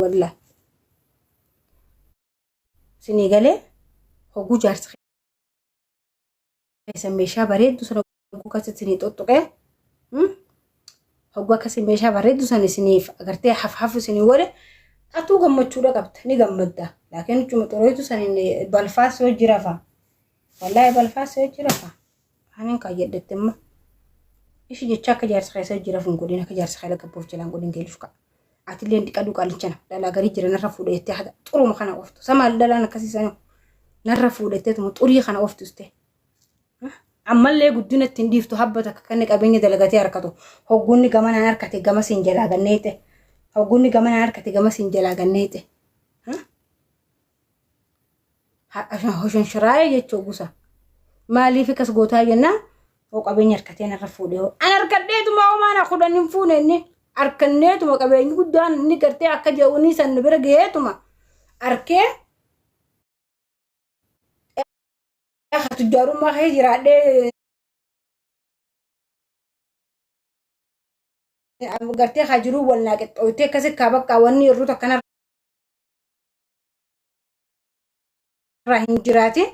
والله سني قالي هو جارس يسمي شابريد وسنو كاسة سني توتوكي هو كاسة ميشا بريد وسني سنيف أقرتي حف سني ولا أتو قمتشورا قبت ني قمدا لكن جو مترويتو سني بالفاس وجرافا والله بالفاس وجرافا أنا كايد دتم إيش جتشاك جارس خيسة جرافون قولينا كجارس خيلا كبوف جلان قولين جيلفكا عتلين دي كادو قالتشنا لا غري جرا نرفو ديتي حدا طرو ما خنا وفتو سما دلانا كاسي سنو نرفو ديتي مطوري خنا وفتو استي عمال لي قدنا تنديفتو حبتك كانك ابيني دلغاتي اركتو هوغوني كمان اركتي كما سنجلا غنيته هوغوني كمان اركتي كما سنجلا غنيته عشان هوشن شراي يچو غوسا مالي فيكس غوتا ينا هو قبيني اركتين نرفو ديو انا اركديتو ما انا خدني فونني أركنيت وما قبلني قدان نكرتي أكجاوني سنبرجيت وما أركي أخذت الجارو ما هي جرادة أم قرتي خجرو ولا كت أو تكسي كابك كواني الروتا كنا راهن جراتي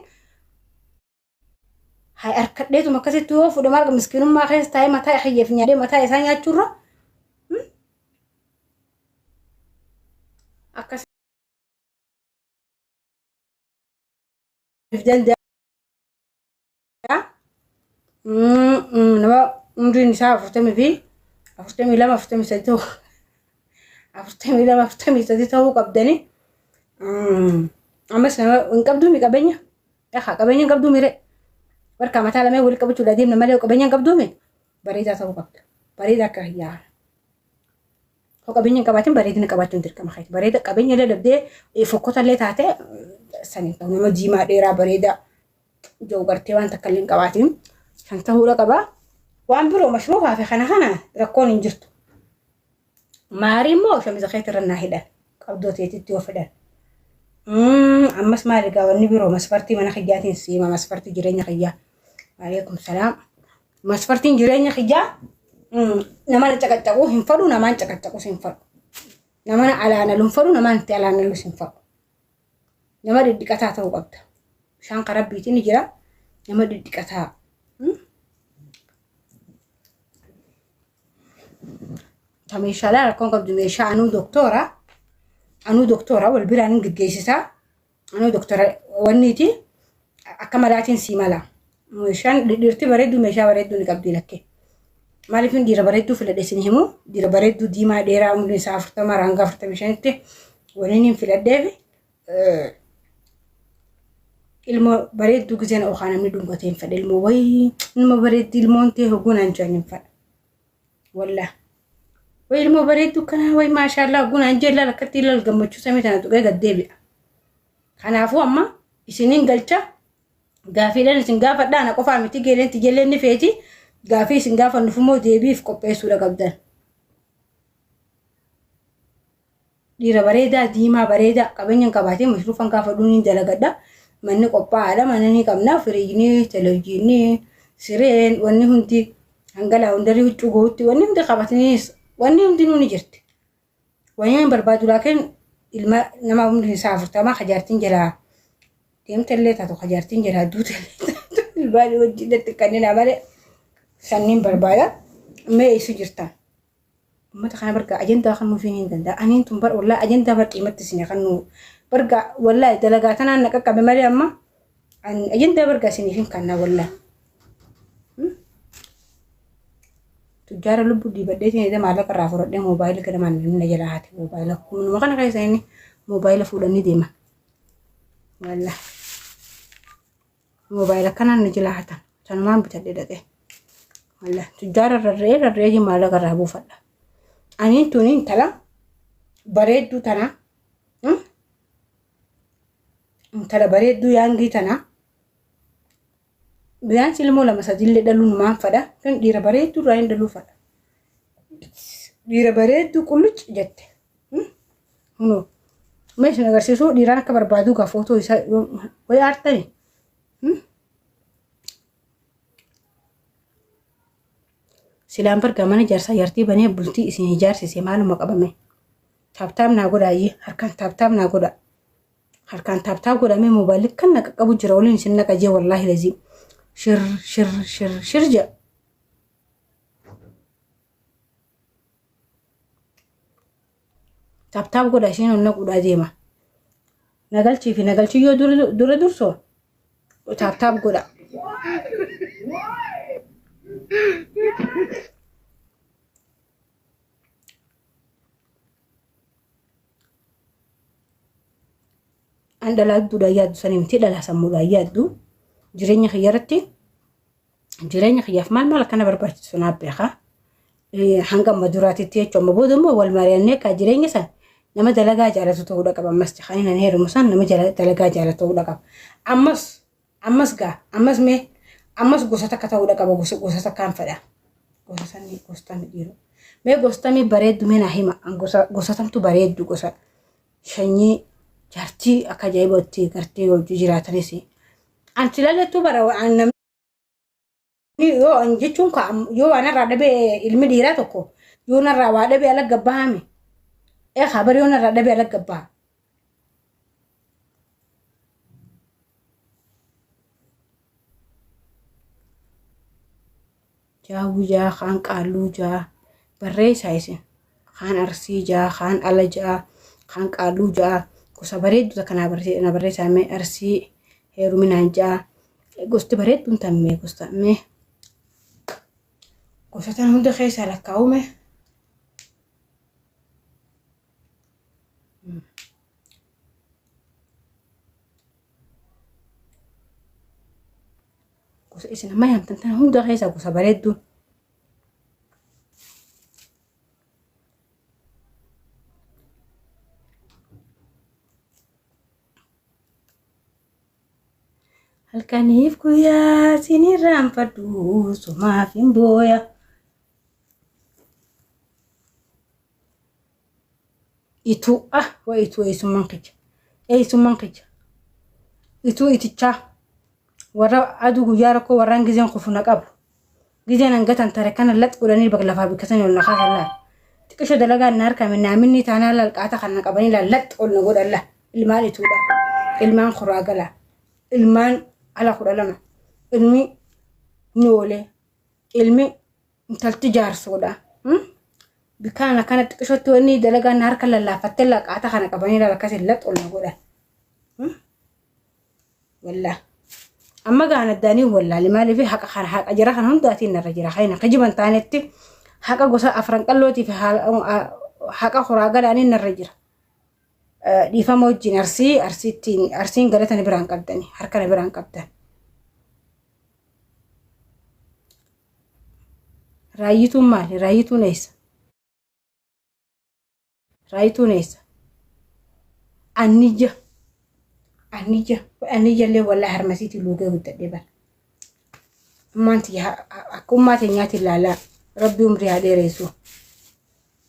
هاي أركديت وما كسي توف وده مارك مسكينهم ما هي استاي متى يخيفني ده متى يساني أشورا أكسي فدان ده نما مدري نساء فتمي فيه أفتمي لما أفتمي سديته أفتمي لما أفتمي سديته قبضني أما سنة ونقبضو مي قبنيا يا أخا قبنيا قبضو مي رأي بركة متى لما يقول قبضو لديم نما لو قبنيا قبضو مي بريدة تو قبض بريدة كهيا هو قبنيا قبضين بريدين قبضين تركا مخيط بريدة قبنيا اللي بدي يفكوتا اللي تحته سنة نما جيما ديرا بريدة جو قرتي وان تكلين قبضين سنتهو لقبا وان برو مشروفها في خنا ركون انجرتو ماري مو شمس خيتر الناهدة قبضوتي تتيو فدان أما اسمع لك واني برو مسفرتي من خجاتين سيما مسفرتي جريني خجا عليكم السلام مسفرتي جريني خجا نما نتكتقو هنفرو نما نتكتقو سنفرو نما على أنا لنفرو نما نتي على أنا لسنفرو نما ديكتا تو قبض شان قرب بيتي نجرا نما ديكتا تمشي لا كون قبض مشي أنو دكتورة والبيران جيسيسا أنو دكتورة ونيتي أكملاتين سيمالا مشان ديرتي بريدو مشا بريدو نقبض لك مالفين دير بريدو في الدسين همو دير بريدو ديما ديرا أمني سافرت مرانغا فرت مشانتي ونين في الدافي ilmo bareedu gizeen oo xanamni dungateen fadhe ilmo way ilmo bareedu ilmoonte hogunan janin fadhe walla way ilmo bareedu kana way ma sha Allah hogunan jella lakati lal gamachu samitana tuqay gaddebi kanaafu amma isinin galcha gaafiidhan isin gaafadhaana qofaa miti geelenti jellenni feeti gaafii isin gaafannu fumoo deebiif qopheessuudha qabdan dhiira bareedaa diimaa bareedaa qabeenyan qabaatee mashruufan gaafadhuun dalagadha manni qophaa'aadha manni qabnaa firiijni televijiinni sireen wanni hundi hangalaa hundarii huccuu gootti wanni hundi qabatanii wanni hundi nuuni jirti wanni barbaadu laakiin ilma nama hundi isaa 40 hajaartiin jalaa deemtallee taatu hajaartiin jalaa duutallee ilbaanii wajjinatti kanneen amale sanniin barbaada mee isu jirtan ummata kana barga ajandaa kan nuufiin danda'a aniin tun bar wallahi ajandaa bar qiimatti isin kan nu برجع والله دلقاتنا نكك بمالي أما عن أجندة برجع سنين كنا والله تجار لبو دي بديتني إذا ما لك الرافور ده موبايل كده ما نجلا هاتي موبايلك من ما كان كايسيني موبايل فلاني ديما والله موبايلك كنا نجلا هاتا عشان ما بتدي ده والله تجار الرجال ما لك الرافور فلا أنين تونين تلا بريد دو تنا تلا بريدو يانغي تنا بيان سلمو لما سجل دلون ما فدا كان دير بريدو راين دلو فدا دير بريدو كلش جت هنو مش نغرسيسو ديرانا كبر بادو کا فوتو وي ارتني سلام پر كمان جارسا يرتي بني بلتي اسين جارسي سي معلومه قبمه taaptaap naa godha ayyee harkaan taaptaap naa godha harkaan taaptaap godhamee moobaayilli kan naqa qabu jira waliin isin naqa jee wallaahi laziim shir shir shir shir jea taaptaap godha isheen ol naquudhaa deema nagalchii fi nagalchii yoo dura dursoo taaptaap godha an dhalaadduudha yaaddu sanii miti dhala sammuudha yaaddu jireenya kiyyaratti jireenya kiyyaaf maal akkana barbaachisu naaf beeka hanga amma duraatitti jechuun amma booda immoo wal mari'annee akka jireenya san nama dalagaa jaalatu ta'uudha qaba ammas kan inni heerumu san nama dalagaa jaalatu ta'uudha qaba ammas gosa takka ta'uudha qaba gosa takkaan fedha gosa sanii gostamii dhiiru mee gostamii bareeddu mee naa hima gosa tamtu bareeddu gosa shanyii jaartii akka ajaa'ibatti gartee wajju jiraatanis anti lallettuu bara namni yoo jechuun yoo waan irraa dhabee ilmi dhiiraa tokko yoo narraa waa dhabee ala gabbahame bari yoo narraa dhabee ala gabbaha jaawwi jaa kaan qaalluu jaa barreessaa isin kaan arsii jaa kaan ala jaa kaan qaalluu jaa gosa bareeddu takka na barreessame arsii heeruminaan jaa gosti bareedduun tammee gostamme gosa tan hunda keessaa lakkaa'ume gosa isin amma yaamtan tan hunda keessaa gosa bareedduun halkaniif guyyaa sinirraan fadhu sumaaf hin booya itu wa itu eesumman qija itu itichaa warra aduu guyyaa rakkoo warraan gizeen qufuna qabu gizeen hangatan tare kana lax godhanii baglafaa bikkatan ol naqaa kallaa xiqqisho dalagaan na harkame naaminni taanaa lalqaata kan qabanii lallax ol na godhalla ilmaan ituudha ilmaan kuraa galaa ilmaan ala kudalama ilmi noole ilmi intalti jaarsoodha bikaana kana xiqqishotti wanni dalagaan na harka lallaafattee laqaata kana qabanii lalakkasin lax ol na godhan wallah amma gaanaddaanii wallaali maaliif haqa jira kan hundaatiin narra jira hayna kijiban taanetti haqa gosa afran qallootii fi haqa kuraa galaanii narra jira dhiifama wajjin arsiin galatani biraan qabdani harkana biraan qabdan raayituun maali raayituun eessa annija illee wallaa harmasiitii luugee guddadhee bara ammaanti akkummaa teenyaati ilaalaa rabbi umrii haa dheereessu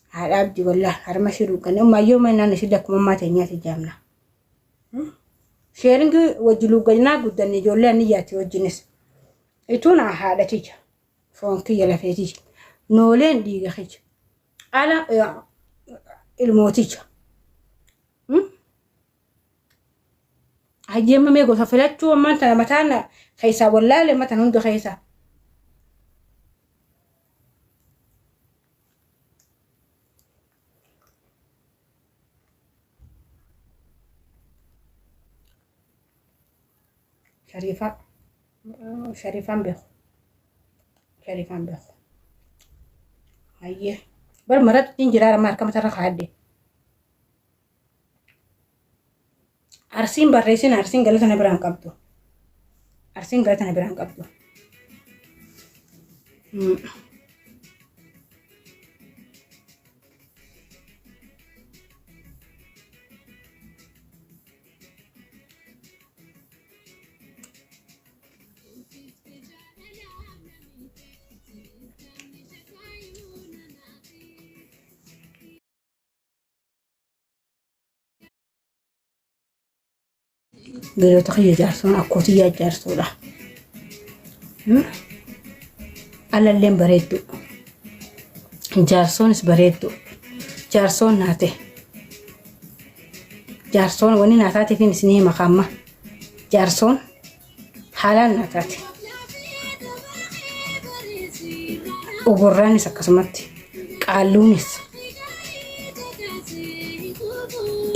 haadha abdii wallaa harma shiruu kan ammayyoo manaan ishii akkuma ammaa teenyaati jaamna sheeringi wajji luugannaa guddanne ijoollee anni yaati wajjinis ituun haadha tija foon kiyya lafeetija nooleen dhiiga kija ala ilmootija hajjeemma mee gosa filachuu ammaan tana mataan keessaa wallaale matan hunda keessaa sharifaan beeku hayyee bar marattiin jiraara marka matarra kaadde arsiin barreessin arsiin galatana biraan qabdu Geelota kiyya jaarsoon akkootii jaarsoodha. Alalleen bareeddu. Jaarsoonis bareeddu. Jaarsoon naate. jaarsoon wani naataati fi isinii maqaamma jaarsoon haalaan naataati oborraanis akkasumatti qaalluunis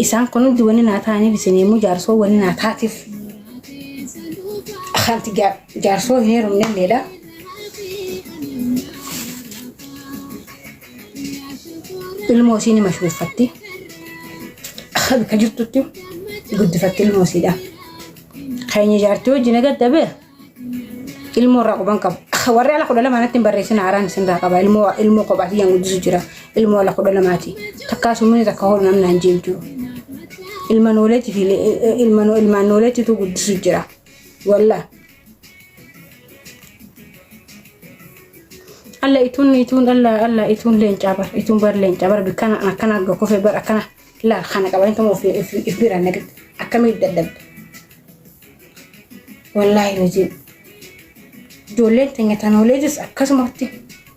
isaan kun hundi wani naataaniif isinii immoo jaarsoo wani naataatiif kanti jaarsoo hin heerumne leedha ilmoo isiin mashruuffatti bika jirtutti guddifatti ilmoo isiidha keenya jaartii wajjin agaddabe ilmoo irraa quban qabu warri ala 12 hin barreessin haaraan isin irraa qaba ilmoo kophaati yan guddisu jira ilmoo ala 12 takkaasumni takka hool namnaan jiru ilma nooleetii fi ilmaan nooleetiitu guddisu jira walla alla itun alla itun leencaa bar itun bar leencaa bar bikana akkana gokofe bar akkana la khana qaban tamo fi biran nagad akkamii daddab wallahi wajin joleen tengata nooleetis akkasumatti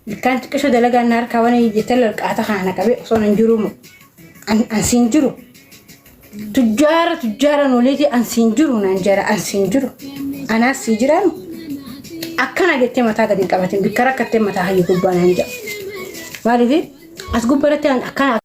bikaan xiqqisho dalagaa naar kawana yijetal qaata khana qabe sonan jirumu an sinjiru tujjara nooleeti an sinjiru nan jara an sinjiru ana sijiran akkana jettee mataa gadi qabatin bikara kattee mataa hayyu gubbaan hanja maaliif as gubbaratti akkana